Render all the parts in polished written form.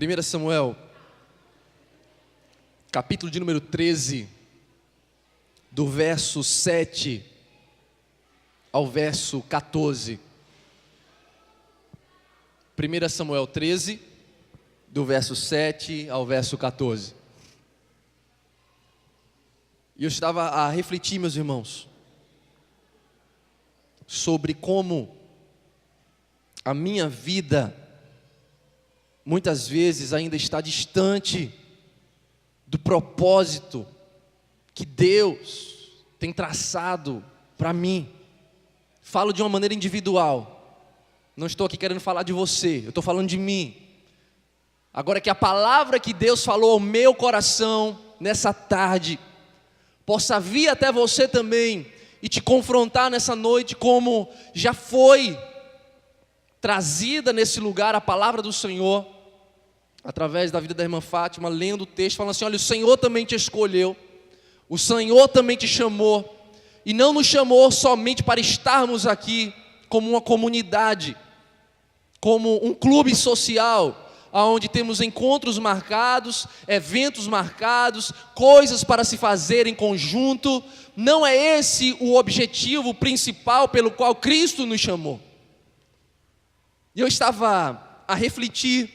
1 Samuel, capítulo de número 13, do verso 7 ao verso 14. 1 Samuel 13, do verso 7 ao verso 14. E eu estava a refletir, meus irmãos, sobre como a minha vida muitas vezes ainda está distante do propósito que Deus tem traçado para mim. Falo de uma maneira individual, não estou aqui querendo falar de você, eu estou falando de mim. Agora que a palavra que Deus falou ao meu coração nessa tarde possa vir até você também e te confrontar nessa noite, como já foi trazida nesse lugar a palavra do Senhor, através da vida da irmã Fátima, lendo o texto, falando assim: olha, o Senhor também te escolheu, o Senhor também te chamou, e não nos chamou somente para estarmos aqui como uma comunidade, como um clube social, onde temos encontros marcados, eventos marcados, coisas para se fazer em conjunto. Não é esse o objetivo principal pelo qual Cristo nos chamou. E eu estava a refletir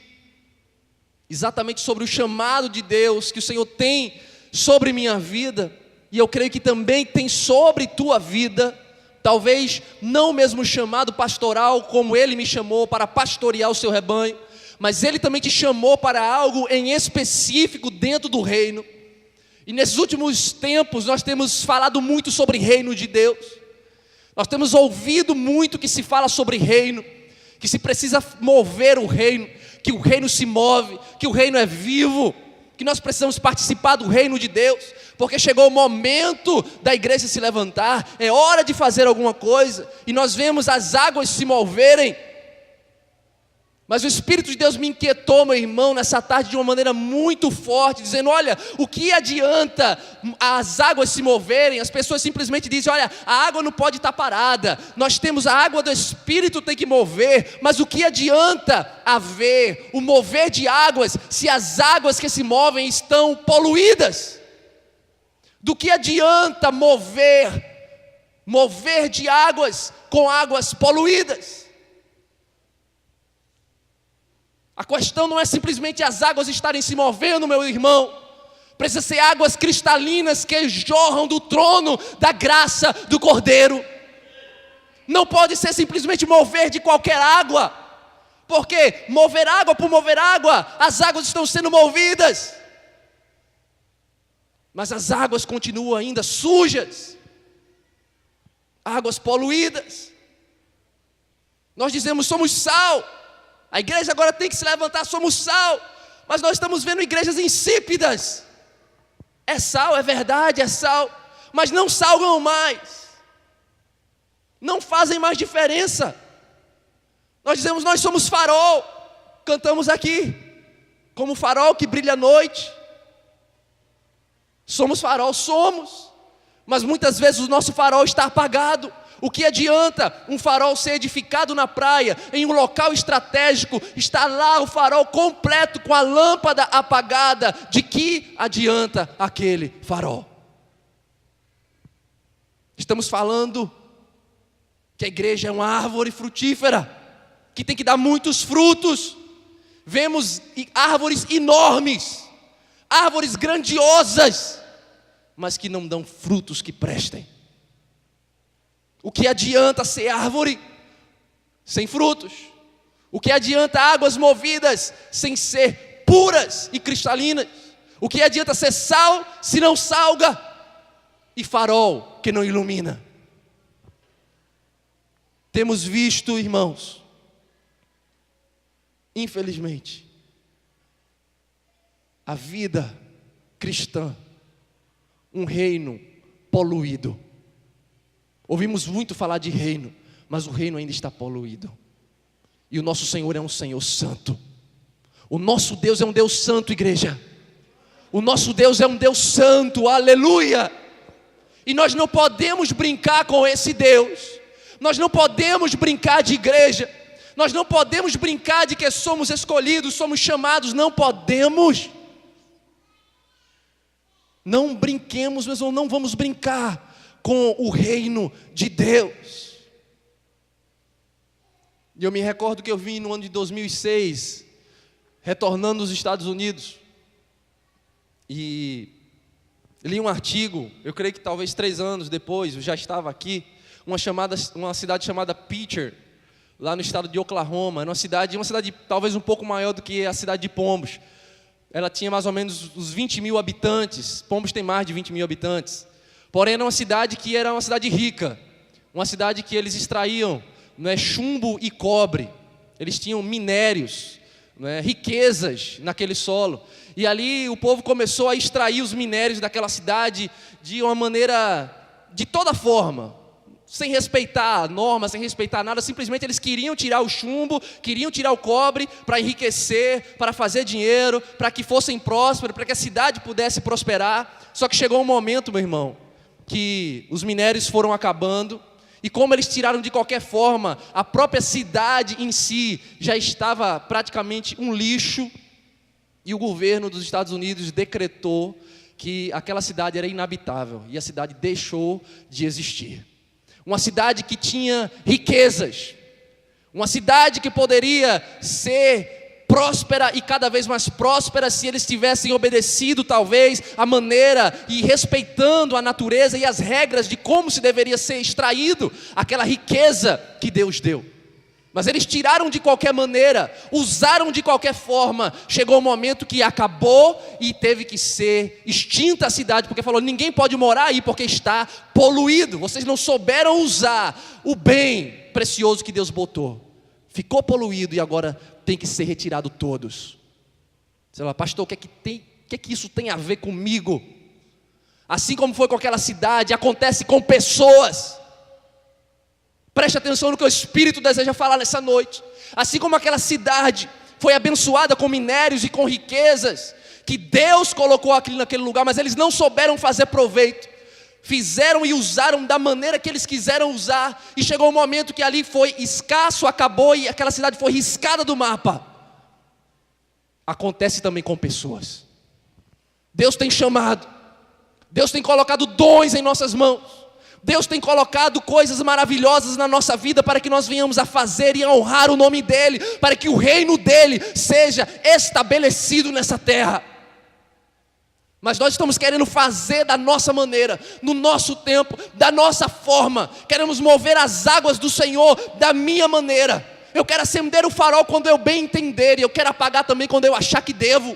exatamente sobre o chamado de Deus que o Senhor tem sobre minha vida, e eu creio que também tem sobre tua vida. Talvez não o mesmo chamado pastoral como Ele me chamou para pastorear o seu rebanho, mas Ele também te chamou para algo em específico dentro do reino. E nesses últimos tempos nós temos falado muito sobre reino de Deus. Nós temos ouvido muito que se fala sobre reino, que se precisa mover o reino, que o reino se move, que o reino é vivo, que nós precisamos participar do reino de Deus, porque chegou o momento da igreja se levantar, é hora de fazer alguma coisa, e nós vemos as águas se moverem. Mas o Espírito de Deus me inquietou, meu irmão, nessa tarde de uma maneira muito forte, dizendo: olha, o que adianta as águas se moverem? As pessoas simplesmente dizem: olha, a água não pode estar parada, nós temos a água do Espírito, tem que mover. Mas o que adianta haver o mover de águas se as águas que se movem estão poluídas? Do que adianta mover de águas com águas poluídas? A questão não é simplesmente as águas estarem se movendo, meu irmão. Precisa ser águas cristalinas que jorram do trono da graça do Cordeiro. Não pode ser simplesmente mover de qualquer água, porque mover água por mover água, as águas estão sendo movidas, mas as águas continuam ainda sujas, águas poluídas. Nós dizemos: somos sal. A igreja agora tem que se levantar, somos sal, mas nós estamos vendo igrejas insípidas. É sal, é verdade, é sal, mas não salgam mais, não fazem mais diferença. Nós dizemos: nós somos farol, cantamos aqui, como farol que brilha à noite. Somos farol, somos, mas muitas vezes o nosso farol está apagado. O que adianta um farol ser edificado na praia, em um local estratégico, está lá o farol completo com a lâmpada apagada? De que adianta aquele farol? Estamos falando que a igreja é uma árvore frutífera, que tem que dar muitos frutos. Vemos árvores enormes, árvores grandiosas, mas que não dão frutos que prestem. O que adianta ser árvore sem frutos? O que adianta águas movidas sem ser puras e cristalinas? O que adianta ser sal se não salga? E farol que não ilumina? Temos visto, irmãos, infelizmente, a vida cristã, um reino poluído. Ouvimos muito falar de reino, mas o reino ainda está poluído. E o nosso Senhor é um Senhor santo. O nosso Deus é um Deus santo, igreja. O nosso Deus é um Deus santo, aleluia. E nós não podemos brincar com esse Deus. Nós não podemos brincar de igreja. Nós não podemos brincar de que somos escolhidos, somos chamados, não podemos. Não brinquemos, mas não vamos brincar com o reino de Deus. E eu me recordo que eu vim no ano de 2006, retornando dos Estados Unidos, e li um artigo, eu creio que talvez 3 anos depois, eu já estava aqui, uma cidade chamada Pitcher, lá no estado de Oklahoma, uma cidade talvez um pouco maior do que a cidade de Pombos. Ela tinha mais ou menos uns 20 mil habitantes, Pombos tem mais de 20 mil habitantes, porém era uma cidade que era uma cidade rica, uma cidade que eles extraíam chumbo e cobre, eles tinham minérios, riquezas naquele solo, e ali o povo começou a extrair os minérios daquela cidade de uma maneira, de toda forma, sem respeitar normas, sem respeitar nada, simplesmente eles queriam tirar o chumbo, queriam tirar o cobre para enriquecer, para fazer dinheiro, para que fossem prósperos, para que a cidade pudesse prosperar. Só que chegou um momento, meu irmão, que os minérios foram acabando, e como eles tiraram de qualquer forma, a própria cidade em si já estava praticamente um lixo, e o governo dos Estados Unidos decretou que aquela cidade era inabitável, e a cidade deixou de existir. Uma cidade que tinha riquezas, uma cidade que poderia ser próspera e cada vez mais próspera se eles tivessem obedecido talvez a maneira e respeitando a natureza e as regras de como se deveria ser extraído aquela riqueza que Deus deu. Mas eles tiraram de qualquer maneira, usaram de qualquer forma. Chegou um momento que acabou e teve que ser extinta a cidade, porque falou, ninguém pode morar aí porque está poluído. Vocês não souberam usar o bem precioso que Deus botou. Ficou poluído e agora tem que ser retirado todos. Você fala, pastor, o que é que isso tem a ver comigo? Assim como foi com aquela cidade, acontece com pessoas. Preste atenção no que o Espírito deseja falar nessa noite. Assim como aquela cidade foi abençoada com minérios e com riquezas, que Deus colocou aquilo naquele lugar, mas eles não souberam fazer proveito. Fizeram e usaram da maneira que eles quiseram usar, e chegou um momento que ali foi escasso, acabou, e aquela cidade foi riscada do mapa. Acontece também com pessoas. Deus tem chamado, Deus tem colocado dons em nossas mãos, Deus tem colocado coisas maravilhosas na nossa vida para que nós venhamos a fazer e a honrar o nome dEle, para que o reino dEle seja estabelecido nessa terra. Mas nós estamos querendo fazer da nossa maneira, no nosso tempo, da nossa forma. Queremos mover as águas do Senhor da minha maneira. Eu quero acender o farol quando eu bem entender, e eu quero apagar também quando eu achar que devo.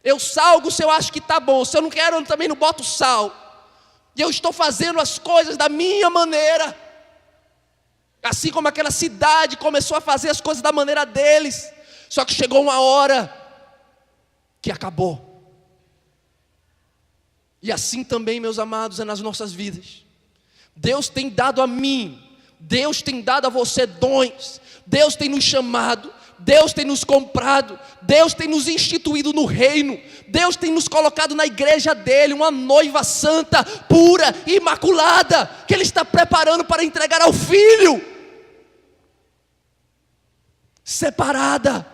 Eu salgo se eu acho que está bom, se eu não quero eu também não boto sal. E eu estou fazendo as coisas da minha maneira. Assim como aquela cidade começou a fazer as coisas da maneira deles. Só que chegou uma hora que acabou. E assim também, meus amados, é nas nossas vidas. Deus tem dado a mim, Deus tem dado a você dons, Deus tem nos chamado, Deus tem nos comprado, Deus tem nos instituído no reino, Deus tem nos colocado na igreja dele, uma noiva santa, pura, imaculada, que Ele está preparando para entregar ao Filho, separada,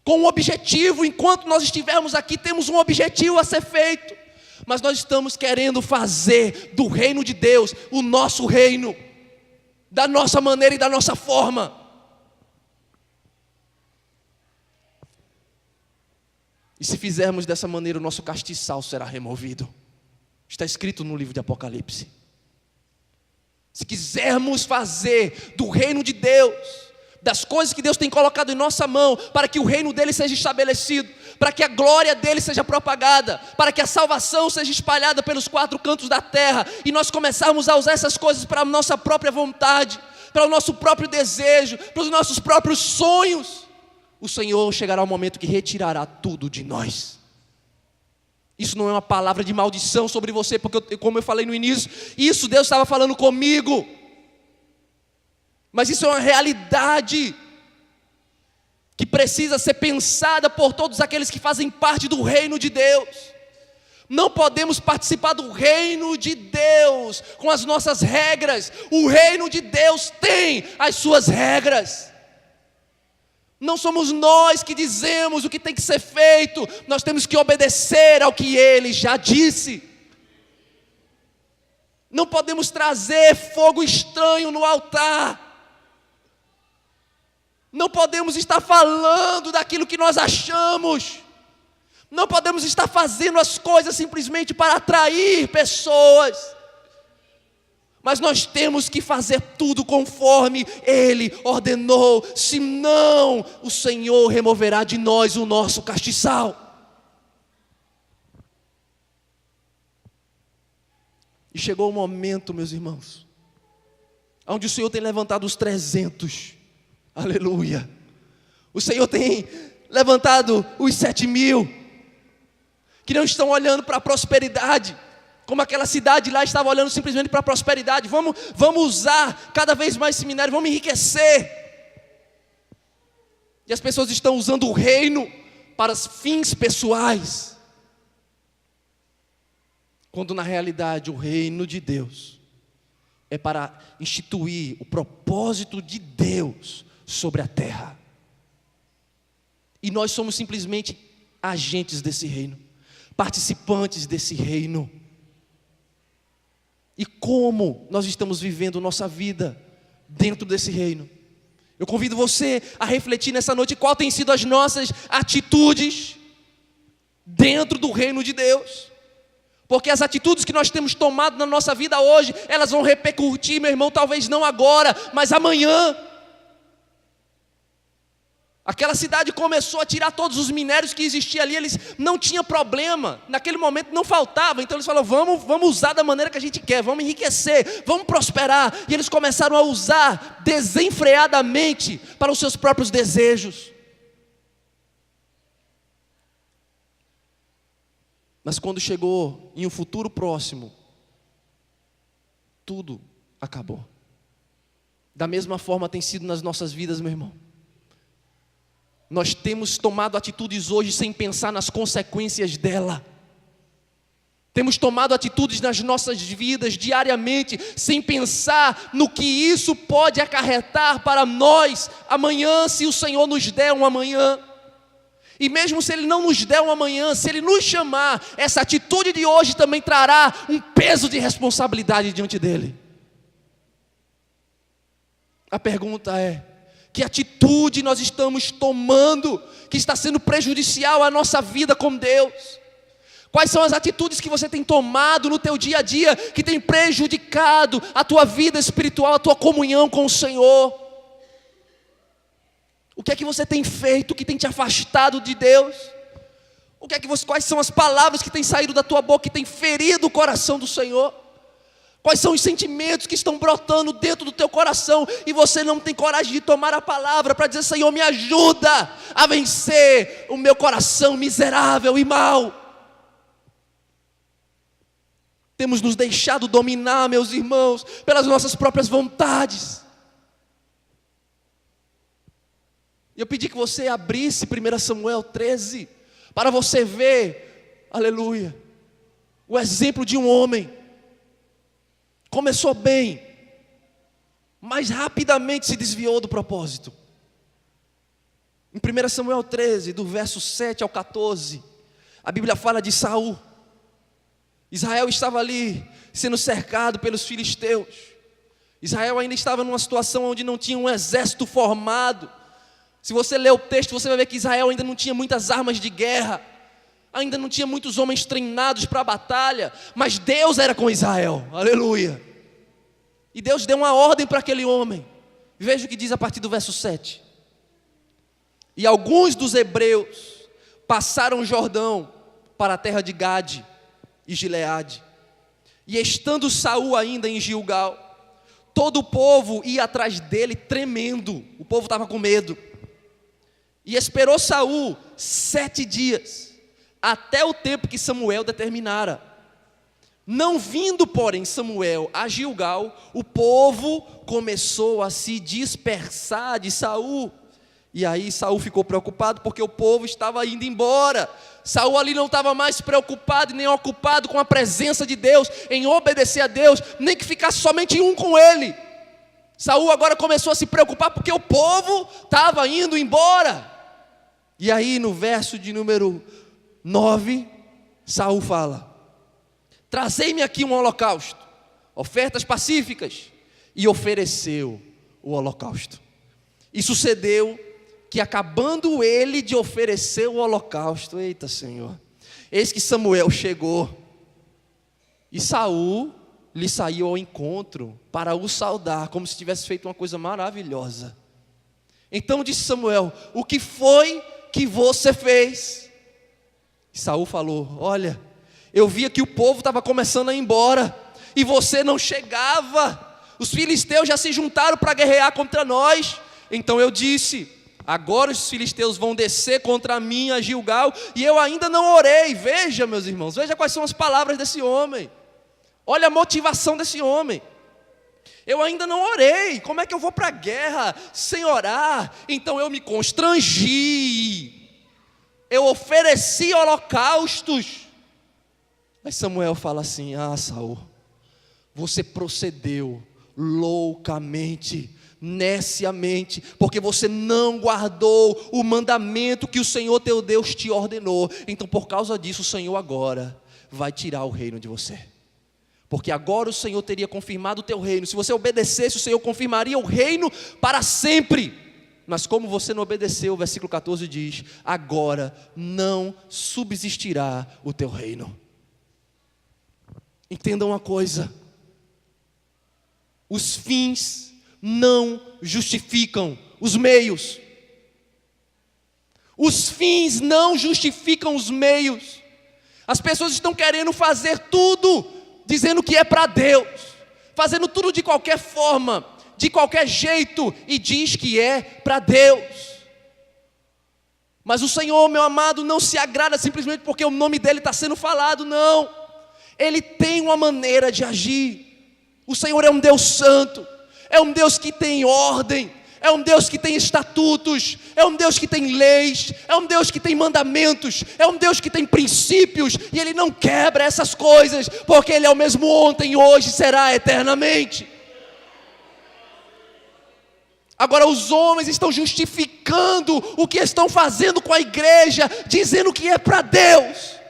com um objetivo. Enquanto nós estivermos aqui, temos um objetivo a ser feito, mas nós estamos querendo fazer do reino de Deus o nosso reino, da nossa maneira e da nossa forma. E se fizermos dessa maneira, o nosso castiçal será removido. Está escrito no livro de Apocalipse. Se quisermos fazer do reino de Deus, das coisas que Deus tem colocado em nossa mão, para que o reino dele seja estabelecido, para que a glória dele seja propagada, para que a salvação seja espalhada pelos 4 cantos da terra, e nós começarmos a usar essas coisas para a nossa própria vontade, para o nosso próprio desejo, para os nossos próprios sonhos, o Senhor chegará um momento que retirará tudo de nós. Isso não é uma palavra de maldição sobre você, porque como eu falei no início, isso Deus estava falando comigo. Mas isso é uma realidade que precisa ser pensada por todos aqueles que fazem parte do reino de Deus. Não podemos participar do reino de Deus com as nossas regras. O reino de Deus tem as suas regras. Não somos nós que dizemos o que tem que ser feito. Nós temos que obedecer ao que Ele já disse. Não podemos trazer fogo estranho no altar. Não podemos estar falando daquilo que nós achamos. Não podemos estar fazendo as coisas simplesmente para atrair pessoas. Mas nós temos que fazer tudo conforme Ele ordenou. Senão, o Senhor removerá de nós o nosso castiçal. E chegou o momento, meus irmãos, onde o Senhor tem levantado os 300. Aleluia. O Senhor tem levantado os 7.000. Que não estão olhando para a prosperidade, como aquela cidade lá estava olhando simplesmente para a prosperidade. Vamos usar cada vez mais seminário, vamos enriquecer. E as pessoas estão usando o reino para fins pessoais, quando na realidade o reino de Deus é para instituir o propósito de Deus sobre a terra. E nós somos simplesmente agentes desse reino, participantes desse reino. E como nós estamos vivendo nossa vida dentro desse reino? Eu convido você a refletir nessa noite qual tem sido as nossas atitudes dentro do reino de Deus. Porque as atitudes que nós temos tomado na nossa vida hoje, elas vão repercutir, meu irmão, talvez não agora, mas amanhã. Aquela cidade começou a tirar todos os minérios que existiam ali, eles não tinham problema, naquele momento não faltava, então eles falaram, vamos usar da maneira que a gente quer, vamos enriquecer, vamos prosperar, e eles começaram a usar desenfreadamente para os seus próprios desejos. Mas quando chegou em um futuro próximo, tudo acabou. Da mesma forma tem sido nas nossas vidas, meu irmão. Nós temos tomado atitudes hoje sem pensar nas consequências dela. Temos tomado atitudes nas nossas vidas diariamente, sem pensar no que isso pode acarretar para nós amanhã, se o Senhor nos der um amanhã. E mesmo se Ele não nos der um amanhã, se Ele nos chamar, essa atitude de hoje também trará um peso de responsabilidade diante dEle. A pergunta é: que atitude nós estamos tomando que está sendo prejudicial à nossa vida com Deus? Quais são as atitudes que você tem tomado no teu dia a dia que tem prejudicado a tua vida espiritual, a tua comunhão com o Senhor? O que é que você tem feito que tem te afastado de Deus? Quais são as palavras que têm saído da tua boca que têm ferido o coração do Senhor? Quais são os sentimentos que estão brotando dentro do teu coração e você não tem coragem de tomar a palavra para dizer: Senhor, me ajuda a vencer o meu coração miserável e mau? Temos nos deixado dominar, meus irmãos, pelas nossas próprias vontades. E eu pedi que você abrisse 1 Samuel 13, para você ver, aleluia, o exemplo de um homem. Começou bem, mas rapidamente se desviou do propósito. Em 1 Samuel 13, do verso 7 ao 14, a Bíblia fala de Saul. Israel estava ali, sendo cercado pelos filisteus. Israel ainda estava numa situação onde não tinha um exército formado. Se você ler o texto, você vai ver que Israel ainda não tinha muitas armas de guerra, ainda não tinha muitos homens treinados para a batalha, mas Deus era com Israel, aleluia. E Deus deu uma ordem para aquele homem. Veja o que diz a partir do verso 7. E alguns dos hebreus passaram o Jordão para a terra de Gade e Gileade. E estando Saul ainda em Gilgal, todo o povo ia atrás dele tremendo. O povo estava com medo. E esperou Saul 7 dias, até o tempo que Samuel determinara. Não vindo, porém, Samuel a Gilgal, o povo começou a se dispersar de Saul, E aí Saul ficou preocupado porque o povo estava indo embora. Saul ali não estava mais preocupado e nem ocupado com a presença de Deus, em obedecer a Deus, nem que ficasse somente um com ele. Saul agora começou a se preocupar porque o povo estava indo embora. E aí no verso de número 9, Saul fala: trazei-me aqui um holocausto, ofertas pacíficas. E ofereceu o holocausto. E sucedeu que, acabando ele de oferecer o holocausto, eita Senhor, eis que Samuel chegou, e Saul lhe saiu ao encontro para o saudar, como se tivesse feito uma coisa maravilhosa. Então disse Samuel: o que foi que você fez? E Saul falou: olha, eu via que o povo estava começando a ir embora, e você não chegava. Os filisteus já se juntaram para guerrear contra nós. Então eu disse: agora os filisteus vão descer contra mim a Gilgal, e eu ainda não orei. Veja, meus irmãos, veja quais são as palavras desse homem. Olha a motivação desse homem. Eu ainda não orei, como é que eu vou para a guerra sem orar? Então eu me constrangi, eu ofereci holocaustos. Mas Samuel fala assim: ah, Saul, você procedeu loucamente, neciamente, porque você não guardou o mandamento que o Senhor teu Deus te ordenou. Então por causa disso o Senhor agora vai tirar o reino de você, porque agora o Senhor teria confirmado o teu reino. Se você obedecesse, o Senhor confirmaria o reino para sempre. Mas como você não obedeceu, o versículo 14 diz: agora não subsistirá o teu reino. Entendam uma coisa: os fins não justificam os meios. Os fins não justificam os meios. As pessoas estão querendo fazer tudo, dizendo que é para Deus, fazendo tudo de qualquer forma, de qualquer jeito, e diz que é para Deus. Mas o Senhor, meu amado, não se agrada simplesmente porque o nome dele está sendo falado, não. Ele tem uma maneira de agir. O Senhor é um Deus santo, é um Deus que tem ordem, é um Deus que tem estatutos, é um Deus que tem leis, é um Deus que tem mandamentos, é um Deus que tem princípios, e Ele não quebra essas coisas, porque Ele é o mesmo ontem, hoje e será eternamente. Agora os homens estão justificando o que estão fazendo com a igreja, dizendo que é para Deus.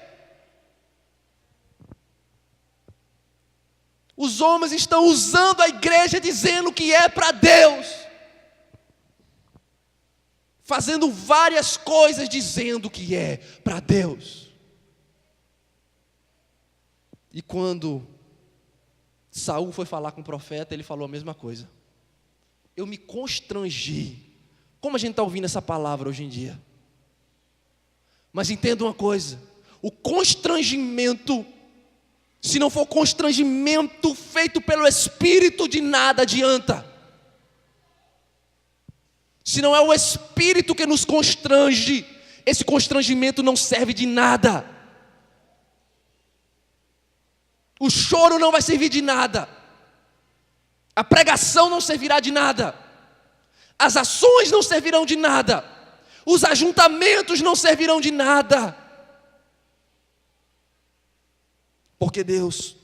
Os homens estão usando a igreja dizendo que é para Deus, fazendo várias coisas dizendo que é para Deus. E quando Saul foi falar com o profeta, ele falou a mesma coisa. Eu me constrangi. Como a gente está ouvindo essa palavra hoje em dia? Mas entenda uma coisa: o constrangimento, se não for constrangimento feito pelo Espírito, de nada adianta. Se não é o Espírito que nos constrange, esse constrangimento não serve de nada. O choro não vai servir de nada. A pregação não servirá de nada. As ações não servirão de nada. Os ajuntamentos não servirão de nada. Porque Deus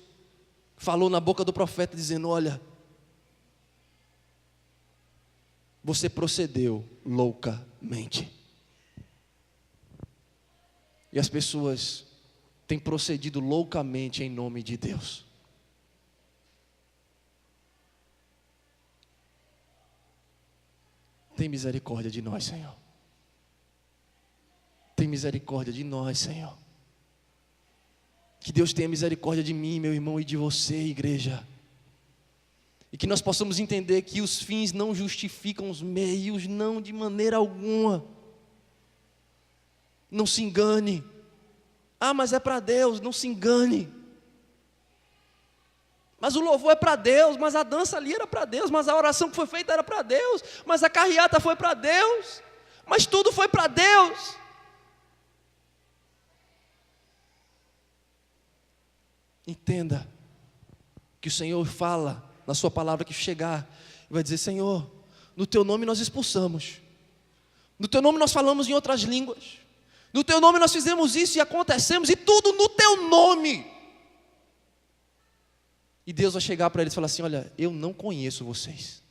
falou na boca do profeta dizendo: olha, você procedeu loucamente. E as pessoas têm procedido loucamente em nome de Deus. Tem misericórdia de nós, Senhor. Tem misericórdia de nós, Senhor. Que Deus tenha misericórdia de mim, meu irmão, e de você, igreja. E que nós possamos entender que os fins não justificam os meios, não, de maneira alguma. Não se engane. Ah, mas é para Deus, não se engane. Mas o louvor é para Deus, mas a dança ali era para Deus, mas a oração que foi feita era para Deus, mas a carreata foi para Deus, mas tudo foi para Deus. Entenda que o Senhor fala na sua palavra que chegar, e vai dizer: Senhor, no teu nome nós expulsamos, No teu nome nós falamos em outras línguas. No teu nome nós fizemos isso e acontecemos, e tudo no teu nome. E Deus vai chegar para eles e falar assim: olha, eu não conheço vocês.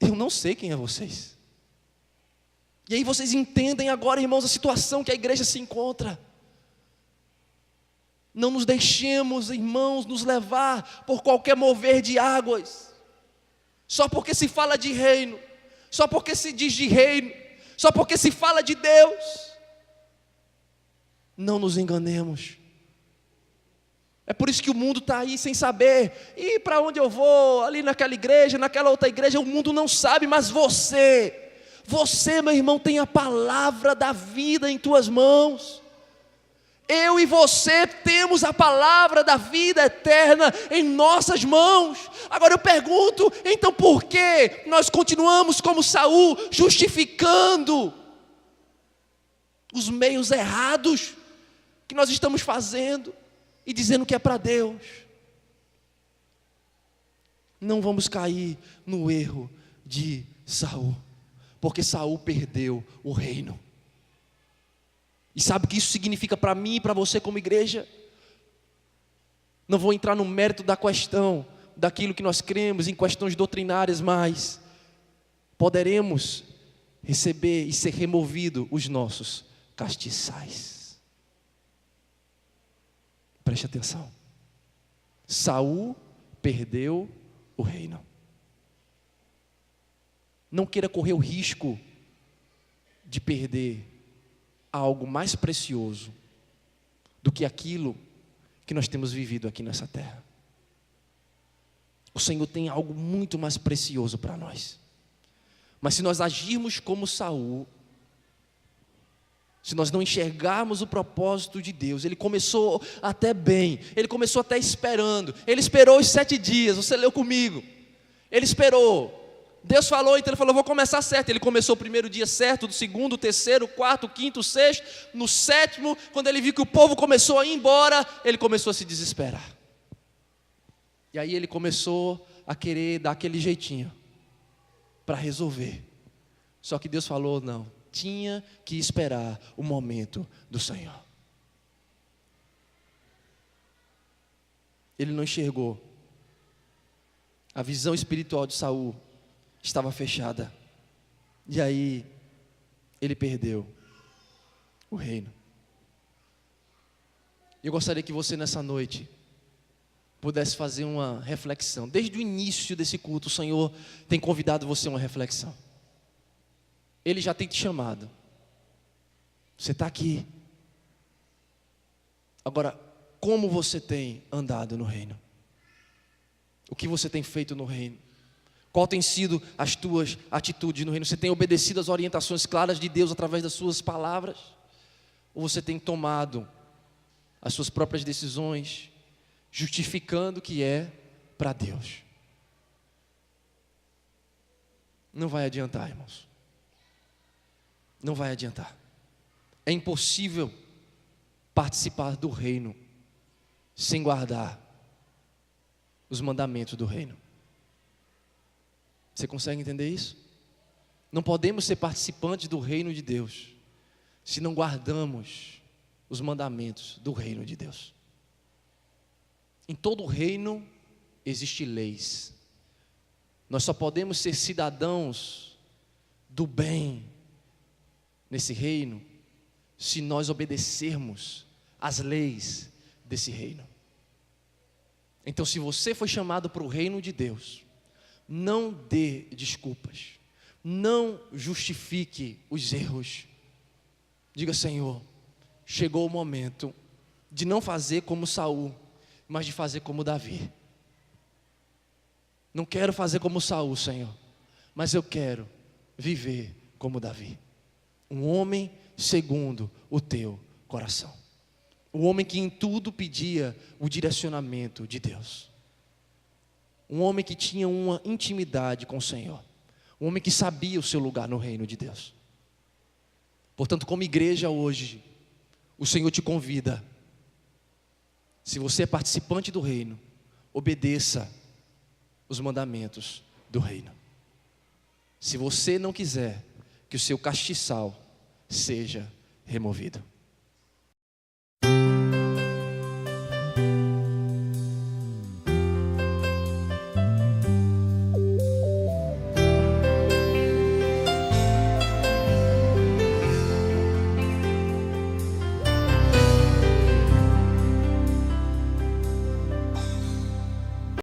Eu não sei quem é vocês. E aí vocês entendem agora, irmãos, a situação que a igreja se encontra. Não nos deixemos, irmãos, nos levar por qualquer mover de águas. Só porque se fala de reino, só porque se diz de reino, só porque se fala de Deus. Não nos enganemos. É por isso que o mundo está aí sem saber. E para onde eu vou? Ali naquela igreja, naquela outra igreja, o mundo não sabe, mas você, meu irmão, tem a palavra da vida em tuas mãos. Eu e você temos a palavra da vida eterna em nossas mãos. Agora eu pergunto, então por que nós continuamos como Saul, justificando os meios errados que nós estamos fazendo e dizendo que é para Deus? Não vamos cair no erro de Saul, porque Saul perdeu o reino. E sabe o que isso significa para mim e para você como igreja? Não vou entrar no mérito da questão, daquilo que nós cremos, em questões doutrinárias, mas poderemos receber e ser removido os nossos castiçais. Preste atenção. Saul perdeu o reino. Não queira correr o risco de perder algo mais precioso do que aquilo que nós temos vivido aqui nessa terra. O Senhor tem algo muito mais precioso para nós. Mas se nós agirmos como Saul, se nós não enxergarmos o propósito de Deus, ele começou até bem, ele começou até esperando, ele esperou os 7 dias, você leu comigo, ele esperou. Deus falou, então ele falou: vou começar certo. Ele começou o primeiro dia certo, do segundo, terceiro, quarto, quinto, sexto. No 7º, quando ele viu que o povo começou a ir embora, ele começou a se desesperar. E aí ele começou a querer dar aquele jeitinho para resolver. Só que Deus falou: não, tinha que esperar o momento do Senhor. Ele não enxergou. A visão espiritual de Saul estava fechada. E aí ele perdeu o reino. Eu gostaria que você nessa noite pudesse fazer uma reflexão. Desde o início desse culto, o Senhor tem convidado você a uma reflexão. Ele já tem te chamado. Você está aqui. Agora, como você tem andado no reino? O que você tem feito no reino? Qual tem sido as tuas atitudes no reino? Você tem obedecido às orientações claras de Deus através das suas palavras? Ou você tem tomado as suas próprias decisões, justificando que é para Deus? Não vai adiantar, irmãos. Não vai adiantar. É impossível participar do reino sem guardar os mandamentos do reino. Você consegue entender isso? Não podemos ser participantes do reino de Deus se não guardamos os mandamentos do reino de Deus. Em todo reino existem leis. Nós só podemos ser cidadãos do bem nesse reino se nós obedecermos às leis desse reino. Então, se você foi chamado para o reino de Deus, não dê desculpas, não justifique os erros. Diga: Senhor, chegou o momento de não fazer como Saul, mas de fazer como Davi. Não quero fazer como Saul, Senhor, mas eu quero viver como Davi, um homem segundo o teu coração, um homem que em tudo pedia o direcionamento de Deus. Um homem que tinha uma intimidade com o Senhor. Um homem que sabia o seu lugar no reino de Deus. Portanto, como igreja hoje, o Senhor te convida. Se você é participante do reino, obedeça os mandamentos do reino. Se você não quiser, que o seu castiçal seja removido.